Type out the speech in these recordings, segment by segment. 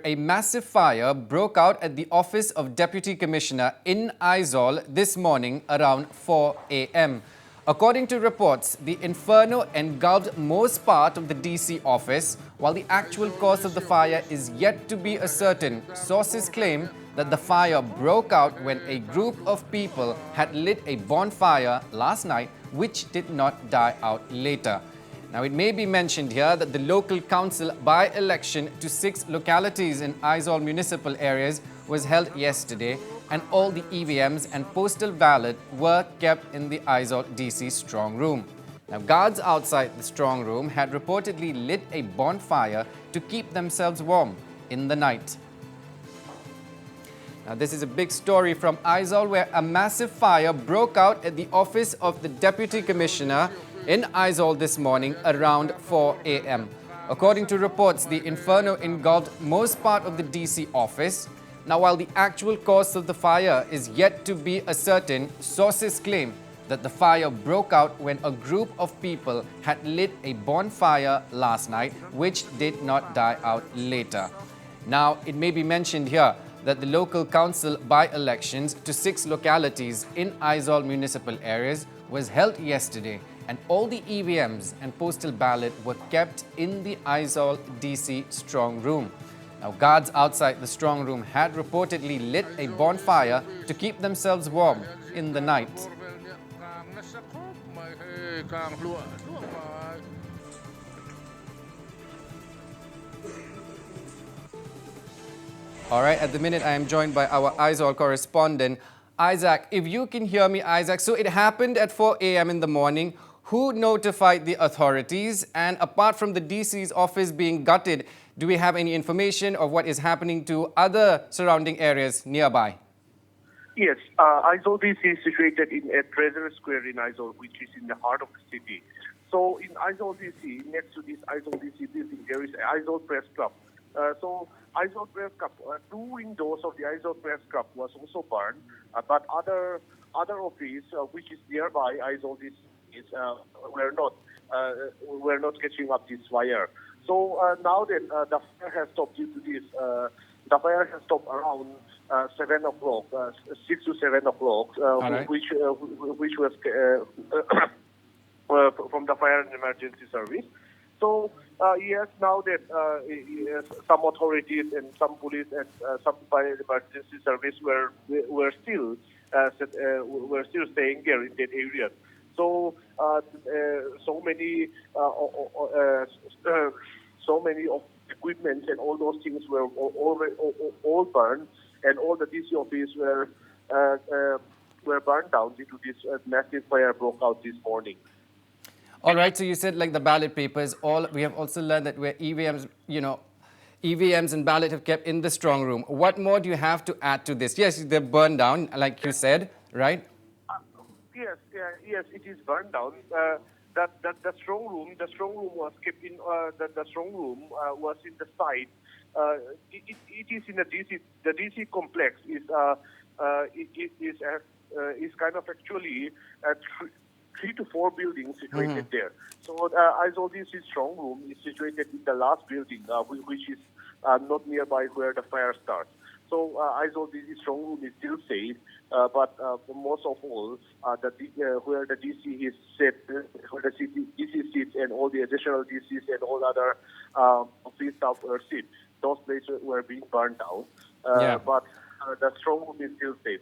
a massive fire broke out at the office of Deputy Commissioner in Aizawl this morning around 4 a.m. According to reports, the inferno engulfed most part of the DC office, while the actual cause of the fire is yet to be ascertained. Sources claim that the fire broke out when a group of people had lit a bonfire last night, which did not die out later. Now, it may be mentioned here that the local council by-election to 6 localities in Aizawl municipal areas was held yesterday, and all the EVMs and postal ballot were kept in the Aizawl DC strong room. Now, guards outside the strong room had reportedly lit a bonfire to keep themselves warm in the night. Now, this is a big story from Aizawl, where a massive fire broke out at the office of the Deputy Commissioner in Aizawl this morning around 4 a.m. According to reports, the inferno engulfed most part of the DC office. Now, while the actual cause of the fire is yet to be ascertained, sources claim that the fire broke out when a group of people had lit a bonfire last night, which did not die out later. Now, it may be mentioned here that the local council by-elections to 6 localities in Aizawl municipal areas was held yesterday, and all the EVMs and postal ballot were kept in the Aizawl DC strong room. Now, guards outside the strong room had reportedly lit a bonfire to keep themselves warm in the night. All right, at the minute I am joined by our Aizawl correspondent, Isaac. If you can hear me, Isaac, so it happened at 4 a.m. in the morning. Who notified the authorities? And apart from the DC's office being gutted, do we have any information of what is happening to other surrounding areas nearby? Yes, Aizawl DC is situated in a Treasury Square in Aizawl, which is in the heart of the city. So in Aizawl DC, next to this Aizawl DC building, there is Aizawl Press Club. So Aizawl Press Club, 2 windows of the Aizawl Press Club was also burned, but other office which is nearby Aizawl DC were not catching up this fire. So now that the fire has stopped due to this, the fire has stopped around 7 o'clock, 6 to 7 o'clock, right, which was from the Fire and Emergency Service. So yes, now that some authorities and some police and some fire and emergency service were still staying there in that area. So so many of equipment and all those things were all burned, and all the DC offices were burned down due to this massive fire broke out this morning. All right, so you said like the ballot papers, we have also learned that where EVMs, EVMs and ballot have kept in the strong room. What more do you have to add to this? Yes, they're burned down, like you said, right? Yes, it is burned down. The strong room was kept in. The strong room was in the side. It is in the DC. The DC complex is kind of actually 3 to 4 buildings situated there. So Aizawl DC strong room is situated in the last building, which is not nearby where the fire starts. So Aizawl DC strong room is still safe, but most of all, where the DC is set, where the DC sits, and all the additional DCs and all other office staff were sit, those places were being burned down. But the strong room is still safe,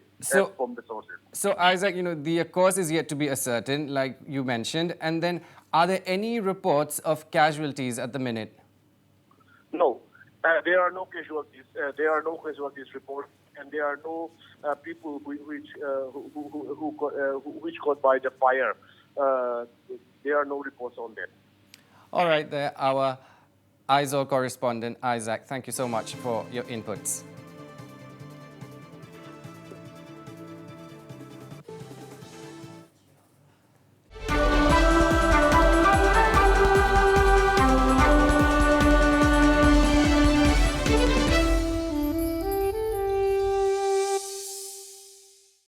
from the sources. So Isaac, the cause is yet to be ascertained, like you mentioned. And then, are there any reports of casualties at the minute? No. There are no casualties. There are no casualties reported, and there are no people which got by the fire. There are no reports on that. All right, there, our Aizawl correspondent Isaac. Thank you so much for your inputs.